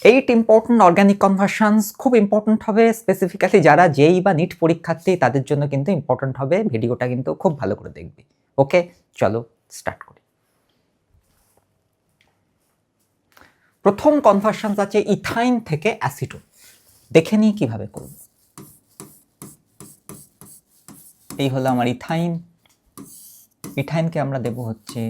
8 important organic conversions খুব important হবে, specifically যারা জেই বা নিট পরীক্ষার্থী তাদের জন্য কিন্তু ইম্পর্টেন্ট হবে। ভিডিওটা কিন্তু খুব ভালো করে দেখবি। ওকে, চলো স্টার্ট করি। প্রথম কনভার্সনস আছে ইথাইন থেকে অ্যাসিটোন। দেখে নিই কিভাবে করব। এই হলো আমার ইথাইন। ইথাইনকে আমরা দেব হচ্ছে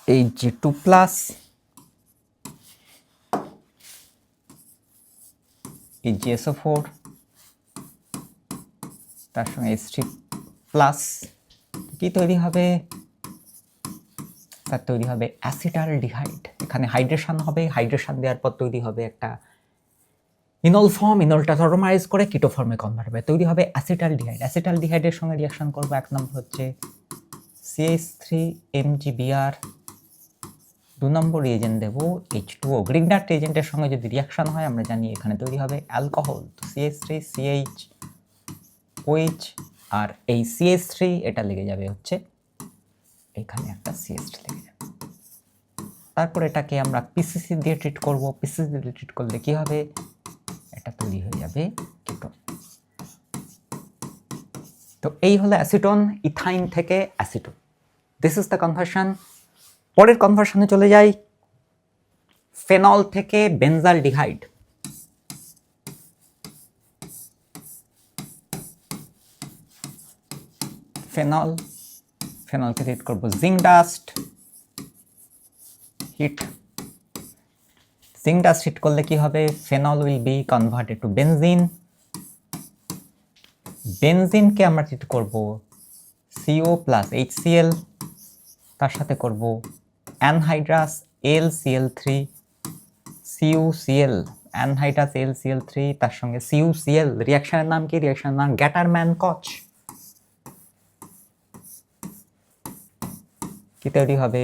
এই যে 2+, এই যে SO4, তার সঙ্গে H3+, কি তৈরি হবে? তার তৈরি হবে অ্যাসিটালডিহাইড। এখানে হাইড্রেশন হবে, হাইড্রেশন দেওয়ার পর তৈরি হবে একটা ইনল ফর্ম, ইনলটা নরমালাইজ করে কিটো ফর্মে কনভার্ট হবে, তৈরি হবে অ্যাসিটালডিহাইড। অ্যাসিটালডিহাইডের সঙ্গে রিঅ্যাকশন করব। এক নম্বর হচ্ছে CH3MgBr, 2 নম্বর রিএজেন্ট দেব H2O। গ্রিগনার রিএজেন্টের সঙ্গে যদি রিঅ্যাকশন হয় আমরা জানি এখানে তৈরি হবে অ্যালকোহল, তো CH3CHOH, আর এই CH3 এটা লেগে যাবে হচ্ছে এখানে একটা CH3 লেগে যাবে। তারপর এটাকে আমরা পিসিসি দিয়ে ট্রিট করব। পিসিসি দিয়ে ট্রিট করলে কি হবে? এটা তৈরি হয়ে যাবে কেটোন। তো এই হলো অ্যাসিটোন, ইথাইন থেকে acetone. This is the conversion. পরের কনভার্সনে চলে যাই। ফেনল থেকে বেনজালডিহাইড। ফেনলকে হিট করব zinc dust, heat. Zinc dust heat করলে কি হবে? Phenol will be converted to benzene. বেনজিনকে আমরা হিট করব CO+HCl, তার সাথে করব anhydrous LCl3, CuCl, anhydrous LCl3, তার সঙ্গে CuCl। রিঅ্যাকশনের নাম কি? রিঅ্যাকশনের নাম গ্যাটারম্যান-কচ। কি তৈরি হবে?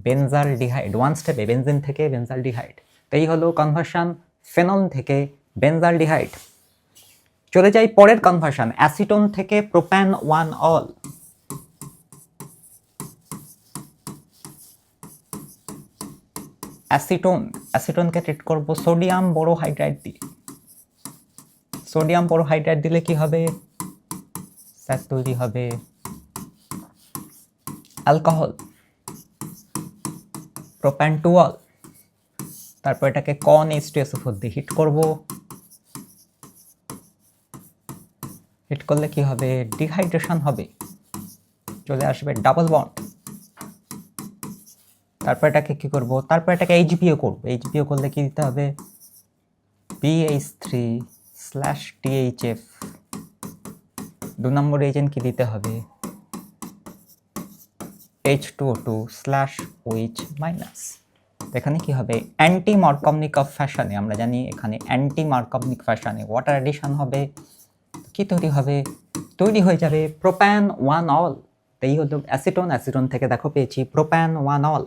বেনজালডিহাইড। ওয়ান স্টেপে বেনজিন থেকে বেনজালডিহাইড। এই হলো কনভার্সন ফেনল থেকে বেনজালডিহাইড। চলে যাই পরের কনভার্সন, অ্যাসিটোন থেকে প্রোপ্যান 1-অল। অ্যাসিটোনকে ট্রিট করব সোডিয়াম বোরোহাইড্রাইড দিয়ে। সোডিয়াম বোরোহাইড্রাইড দিলে কি হবে? স্যার তৈরি হবে অ্যালকোহল, প্রোপ্যান 2-অল। তারপর এটাকে কন H2SO4 দিয়ে হিট করব। হিট করলে কি হবে? ডিহাইড্রেশন হবে, চলে আসবে ডাবল বন্ড। তারপর এটাকে কি করব? তারপর এটাকে HBO করব। HBO করলে কি দিতে হবে? BH3/THF। 2 নম্বর এজেন্ট কি দিতে হবে? H2O2/OH-। এখানে কি হবে? অ্যান্টি মার্কভনিক অফ ফ্যাশনে, আমরা জানি এখানে অ্যান্টি মার্কভনিক ফ্যাশনে ওয়াটার অ্যাডিশন হবে। কি তৈরি হবে? তৈরি হয়ে যাবে প্রোপ্যান 1-অল। এই হলো অ্যাসিটোন। অ্যাসিটোন থেকে দেখো পেয়েছি প্রোপ্যান 1-অল।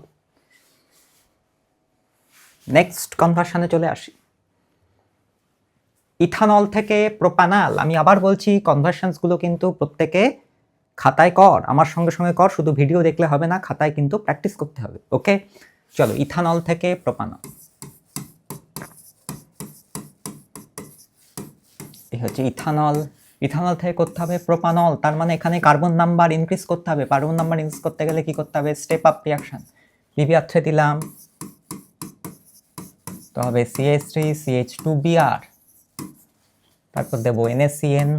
নেক্সট কনভার্সনে চলে আসি। ইথানল থেকে প্রোপানাল। আমি আবার বলছি, কনভার্সনসগুলো কিন্তু প্রত্যেকে খাতায় কর, আমার সঙ্গে সঙ্গে কর, শুধু ভিডিও দেখলে হবে না, খাতায় কিন্তু প্র্যাকটিস করতে হবে। ওকে, চলো ইথানল থেকে প্রোপানল। এই হচ্ছে ইথানল। ইথানল থেকে করতে হবে প্রোপানল, তার মানে এখানে কার্বন নাম্বার ইনক্রিজ করতে হবে। কার্বন নাম্বার ইনক্রিজ করতে গেলে কি করতে হবে? Step up reaction. PBr3 দিলাম, তো হবে CH3CH2Br, তারপর দেব NaCN,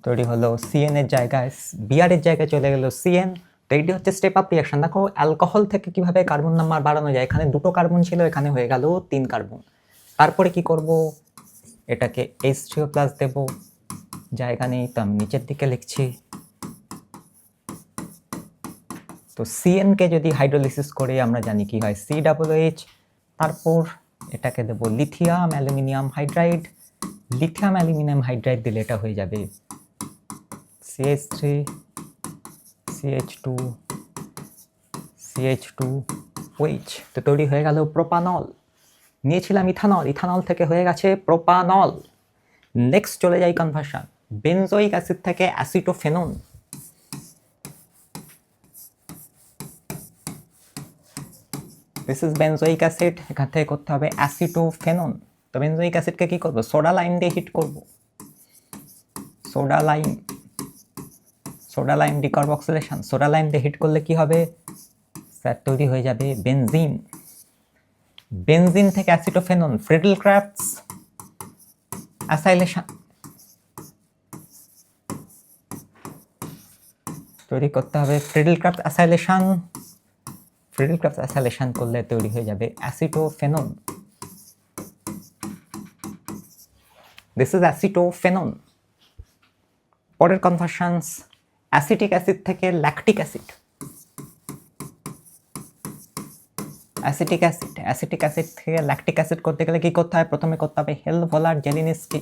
তৈরি হলো CN এর জায়গায় Br এর জায়গায় চলে গেল CN। তো এইটি হচ্ছে স্টেপ আপ রিঅ্যাকশন। দেখো অ্যালকোহল থেকে কিভাবে কার্বন নাম্বার বাড়ানো যায়। এখানে 2টো কার্বন ছিল, এখানে হয়ে গেল 3 কার্বন। তারপরে কি করব? এটাকে H3O+ দেব, জায়গা নেই তো আমি নিচের দিকে লিখছি। তো CN কে যদি হাইড্রোলিসিস করে আমরা জানি কি হয়? COOH। তারপর এটাকে দেব lithium aluminium hydride. Lithium aluminium hydride দিলে এটা হয়ে যাবে CH3CH2CH2OH। তো তৈরি হয়ে গেল প্রোপানল। নিয়েছিলাম ইথানল, ইথানল থেকে হয়ে গেছে প্রোপানল। নেক্সট চলে যাই কনভার্সন। বেনজোইক অ্যাসিড থেকে acetophenone, this is benzoic acid, এখান থেকে করতে হবে অ্যাসিটোফেনন। তো বেনজোইক অ্যাসিডকে কি করব, সোডা লাইম দিয়ে হিট করব, soda lime decarboxylation, soda lime দিয়ে হিট করলে কি হবে স্যার, তৈরি হয়ে যাবে বেনজিন। বেনজিন থেকে অ্যাসিটোফেনন, ফ্রিডল ক্রাফটস অ্যাসাইলেশন, তৈরি করতে হবে Friedel craft acylation, Friedel craft acylation করলে তৈরি হয়ে যাবে অ্যাসিটোফেনন, দিস ইজ অ্যাসিটোফেনন। পরের কনভার্সনস, অ্যাসিটিক অ্যাসিড থেকে ল্যাকটিক অ্যাসিড, অ্যাসিটিক অ্যাসিড থেকে ল্যাকটিক অ্যাসিড করতে গেলে কি করতে হয়, প্রথমে করতে হবে হেলভোলার জেলিনস্কি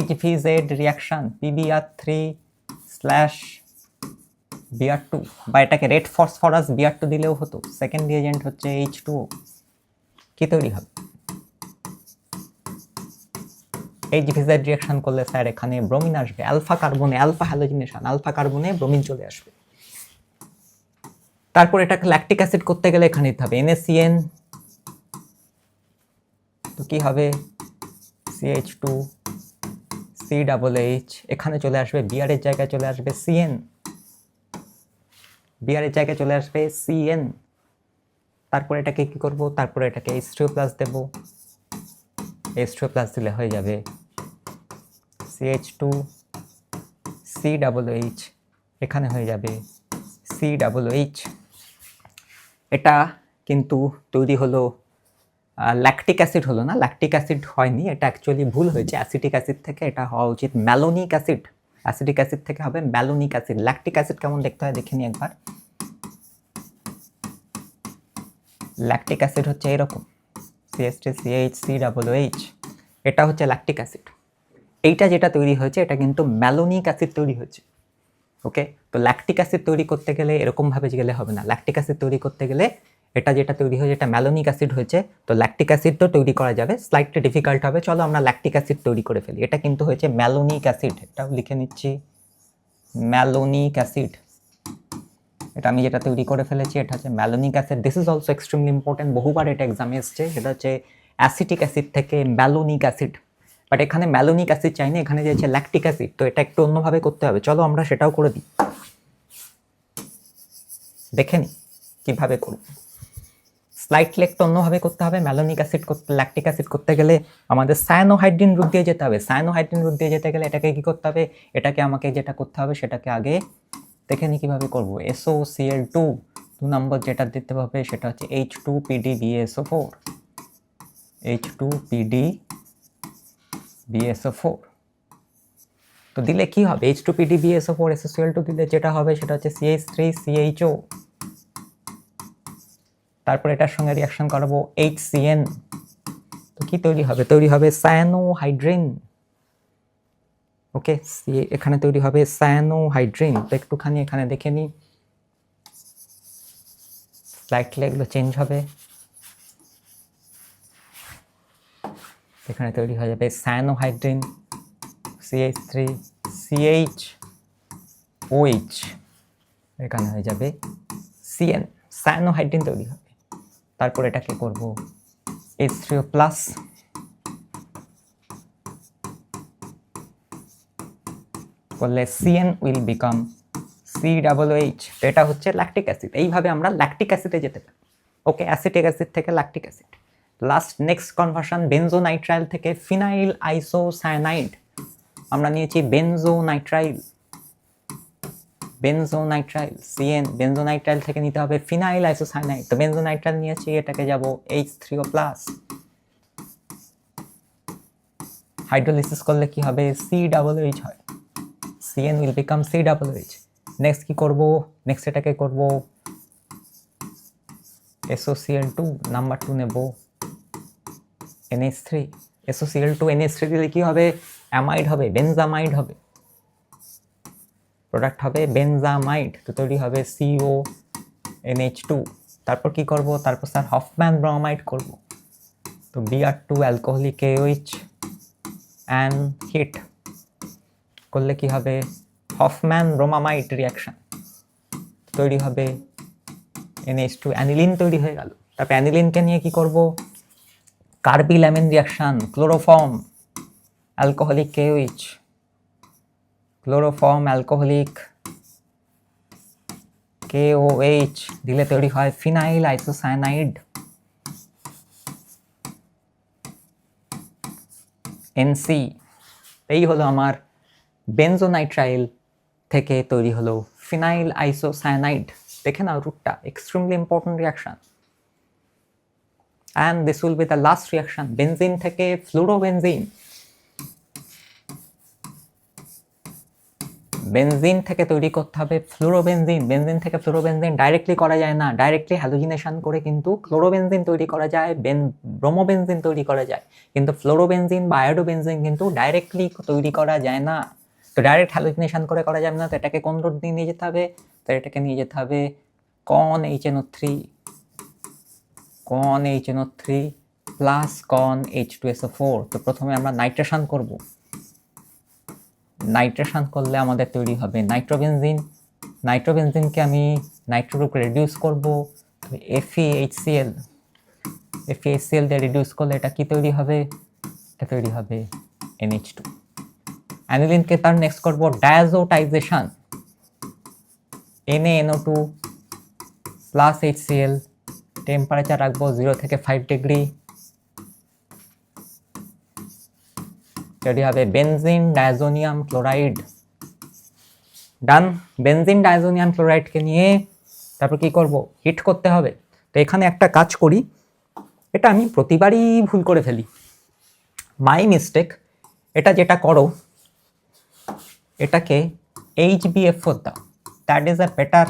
HVZ রিয়াকশন PBr3 Br2, বা এটাকে রেড ফসফরাস Br2 দিলেও হতো। সেকেন্ড রিয়েজেন্ট হচ্ছে H2O, কি তৈরি হবে HVZ রিয়াকশন করলে স্যার এখানে ব্রোমিন আসবে, অ্যালফা কার্বনে, অ্যালফা হ্যালোজিনেশন, অ্যালফা কার্বনে ব্রোমিন চলে আসবে। তারপর এটাকে ল্যাকটিক অ্যাসিড করতে গেলে এখানে দিতে হবে NaCN, তো কি হবে CH2 CHH, এখানে চলে আসবে বিআর এর জায়গায় চলে আসবে CN, বিআর এর জায়গায় চলে আসবে CN। তারপর এটাকে কি করব, তারপর এটাকে H3O+ দেব, H3O+ দিলে হয়ে যাবে CH2 CHH, এখানে হয়ে যাবে CHH। এটা কিন্তু তৈরি হলো ল্যাকটিক অ্যাসিড হলো না, ল্যাকটিক অ্যাসিড হয়নি, এটা অ্যাকচুয়ালি ভুল হয়েছে, অ্যাসিটিক অ্যাসিড থেকে এটা হওয়া উচিত ম্যালোনিক অ্যাসিড, অ্যাসিটিক অ্যাসিড থেকে হবে ম্যালোনিক অ্যাসিড। ল্যাকটিক অ্যাসিড কেমন দেখতে হয় দেখে নি একবার, ল্যাকটিক অ্যাসিড হচ্ছে এরকম CH3CH, এটা হচ্ছে ল্যাকটিক অ্যাসিড। এইটা যেটা তৈরি হয়েছে এটা কিন্তু ম্যালোনিক অ্যাসিড তৈরি হয়েছে। ওকে, তো ল্যাকটিক অ্যাসিড তৈরি করতে গেলে এরকমভাবে গেলে হবে না, ল্যাকটিক অ্যাসিড তৈরি করতে গেলে এটা যেটা তৈরি হয়েছে এটা ম্যালোনিক অ্যাসিড হয়েছে, তো ল্যাকটিক অ্যাসিড তো তৈরি করা যাবে, স্লাইটলি ডিফিকাল্ট হবে, চলো আমরা ল্যাকটিক অ্যাসিড তৈরি করে ফেলি। এটা কিন্তু হয়েছে ম্যালোনিক অ্যাসিড, এটাও লিখে নিচ্ছি ম্যালোনিক অ্যাসিড, এটা আমি যেটা তৈরি করে ফেলেছি এটা হচ্ছে malonic acid. This is also extremely important, বহুবার এটা এক্সামে এসছে, সেটা হচ্ছে অ্যাসিটিক অ্যাসিড থেকে ম্যালোনিক অ্যাসিড, বাট এখানে ম্যালোনিক অ্যাসিড চাইনি, এখানে যে হচ্ছে ল্যাকটিক অ্যাসিড, তো এটা একটু অন্যভাবে করতে হবে, চলো আমরা সেটাও করে দিই, দেখে নিই কীভাবে করব। স্লাইটলি একটু অন্যভাবে করতে হবে, ম্যালোনিক অ্যাসিড করতে, ল্যাকটিক অ্যাসিড করতে গেলে আমাদের সায়ানোহাইড্রিন রুট দিয়ে যেতে হবে, সায়ানোহাইড্রিন রুট দিয়ে যেতে গেলে এটাকে কি করতে হবে, এটাকে আমাকে যেটা করতে হবে সেটাকে আগে দেখে নিই কীভাবে করবো। SOCl2 2 নম্বর যেটা দিতে হবে সেটা হচ্ছে H2PdBSO4, H2PdBSO4, তো দিলে কি হবে H2PdBSO4 SOCl2 দিলে যেটা হবে সেটা হচ্ছে CH3CHO, তারপর এটার সঙ্গে রিয়াকশন করাবো HCN, তো কি তৈরি হবে, তৈরি হবে সায়ানোহাইড্রিন। ওকে, এখানে তৈরি হবে সায়ানোহাইড্রিন। তো একটুখানি এখানে দেখে নিই, স্লাইটলি এগুলো চেঞ্জ হবে, এখানে তৈরি হয়ে যাবে সায়ানোহাইড্রিন CH3CHOH, এখানে হয়ে যাবে CN, সায়ানোহাইড্রিন তৈরি হবে। তারপর এটাকে করব H3O+, করলে CN উইল বিকাম COOH, তো এটা হচ্ছে ল্যাকটিক অ্যাসিড। এইভাবে আমরা ল্যাকটিক অ্যাসিডে যেতে পারি। ওকে, অ্যাসিটিক অ্যাসিড থেকে lactic acid. Last next conversion, benzonitrile থেকে ফিনাইল আইসোসায়ানাইড, আমরা নিয়েছি বেনজোনাইট্রাইল, CN, বেনজোনাইট্রাইল থেকে নিতে হবে ফিনাইল আইসোসায়ানাইড, তো বেনজোনাইট্রাইল নিয়েছি, এটাকে যাব H3O+, হাইড্রোলিসিস করলে কি হবে COOH হয়, CN will become COOH। Next কি করব, নেক্সট এটাকে করব SOCl2 নাম্বার 2 নেব NH3, SOCl2 NH3 দিলে কি হবে, অ্যামাইড হবে, বেনজামাইড হবে, প্রোডাক্ট হবে বেনজামাইড, তো তৈরি হবে CONH2। তারপর কি করব, তারপর স্যার হফম্যান ব্রোমাইড করব, তো Br2 alcoholic KOH and heat, করলে কি হবে, হফম্যান ব্রোমামাইড রিয়াকশন, তৈরি হবে NH2 অ্যানিলিন তৈরি হয়ে গেল। তারপর অ্যানিলিনকে নিয়ে কি করব, carbylamine reaction, chloroform alcoholic KOH, chloroform alcoholic KOH দিলে তৈরি হয় ফিনাইল আইসোসায়ানাইড NC। এই হলো আমার বেনজোনাইট্রাইল থেকে তৈরি হলো ফিনাইল আইসোসায়ানাইড। দেখে নাও রুটটা, extremely important reaction. And this will B the last reaction, benzene থেকে ফ্লুরোবেনজিন। বেনজিন থেকে তৈরি করতে হবে ফ্লুরোবেনজিন। বেনজিন থেকে ফ্লুরোবেনজিন ডাইরেক্টলি করা যায় না, ডাইরেক্টলি হ্যালোজিনেশন করে কিন্তু ক্লোরোবেনজিন তৈরি করা যায়, ব্রোমোবেনজিন তৈরি করা যায়, কিন্তু ফ্লোরোবেনজিন বা আয়োডোবেনজিন কিন্তু ডাইরেক্টলি তৈরি করা যায় না। তো ডাইরেক্ট হ্যালোজিনেশন করে করা যাবে না, তো এটাকে কোন রুট দিয়ে নিয়ে যেতে হবে, তো এটাকে নিয়ে যেতে হবে কন HNO3, কন HNO3 প্লাস কন H2SO4। তো প্রথমে আমরা নাইট্রেশন করব, নাইট্রেশন করলে আমাদের তৈরি হবে নাইট্রোবেনজিন। নাইট্রোবেনজিনকে আমি নাইট্রো গ্রুপে রিডিউস করব, FeHCl, FeHCl দিয়ে রিডিউস করলে এটা কি তৈরি হবে, এটা তৈরি হবে NH2। অ্যানিলিনকে তার নেক্সট করব ডায়াজোটাইজেশন, NaNO2 প্লাস HCl, টেম্পারেচার রাখবো 0 থেকে 5 ডিগ্রি, তৈরি হবে বেনজিন ডায়াজোনিয়াম ক্লোরাইড। ডান। বেনজিন ডায়াজোনিয়াম ক্লোরাইডকে নিয়ে তারপর কি করব, হিট করতে হবে। তো এখানে একটা কাজ করি, এটা আমি প্রতিবারই ভুল করে ফেলি, মাই মিস্টেক। এটা যেটা করো, এটাকে HbF4 দাও, that is a better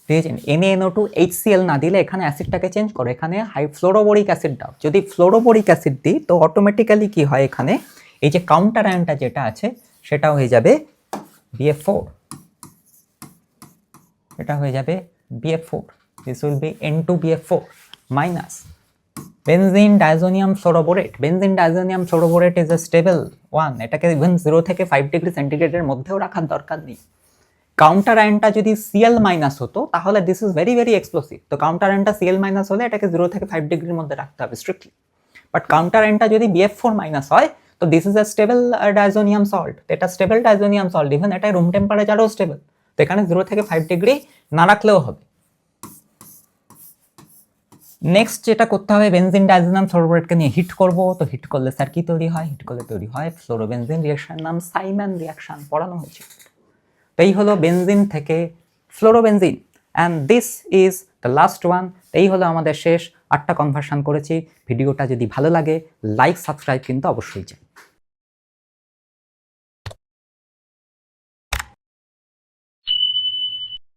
reagent. NaNO2 HCl না দিলে এখানে অ্যাসিডটাকে চেঞ্জ করো, এখানে হাই ফ্লোরোবোরিক অ্যাসিড দাও। যদি ফ্লোরোবোরিক অ্যাসিড দিই তো অটোমেটিক্যালি কি হয়, এখানে এই যে কাউন্টার আয়নটা যেটা আছে সেটা হয়ে যাবে BF4, এটা হয়ে যাবে BF4, this will be N2BF4 minus benzene diazonium fluoroborate. Benzene diazonium fluoroborate is a stable one, এটাকে ইভেন 0 থেকে 5 ডিগ্রি সেন্টিগ্রেডের মধ্যেও রাখার দরকার নেই। কাউন্টার আয়নটা যদি Cl মাইনাস হতো তাহলে this is very very explosive. তো কাউন্টার আয়নটা Cl মাইনাস হলে এটাকে 0 থেকে 5 ডিগ্রির মধ্যে রাখতে হবে স্ট্রিক্টলি। বাট কাউন্টার আয়নটা যদি BF4 মাইনাস হয় তো this is a stable diazonium salt, এটা স্টেবল ডায়াজোনিয়াম সল্ট, ইভেন এটা রুম টেম্পারেচারও স্টেবল। তো এখানে 0 থেকে 5 ডিগ্রি না রাখলেও হবে। নেক্সট যেটা করতে হবে, বেনজিন ডায়াজোনিয়াম ফ্লোরোবোরেটকে নিয়ে হিট করব। তো হিট করলে স্যার কি তৈরি হয়, হিট করলে তৈরি হয় ফ্লোরোবেনজিন রিঅ্যাকশন, নাম সাইম্যান রিঅ্যাকশন, পড়ানো হয়েছে। তো এই হলো বেনজিন থেকে fluorobenzene, and this is the last one. এই হলো আমাদের শেষ 8টা কনভার্সন করেছি। ভিডিওটা যদি ভালো লাগে লাইক সাবস্ক্রাইব কিন্তু অবশ্যই চাই।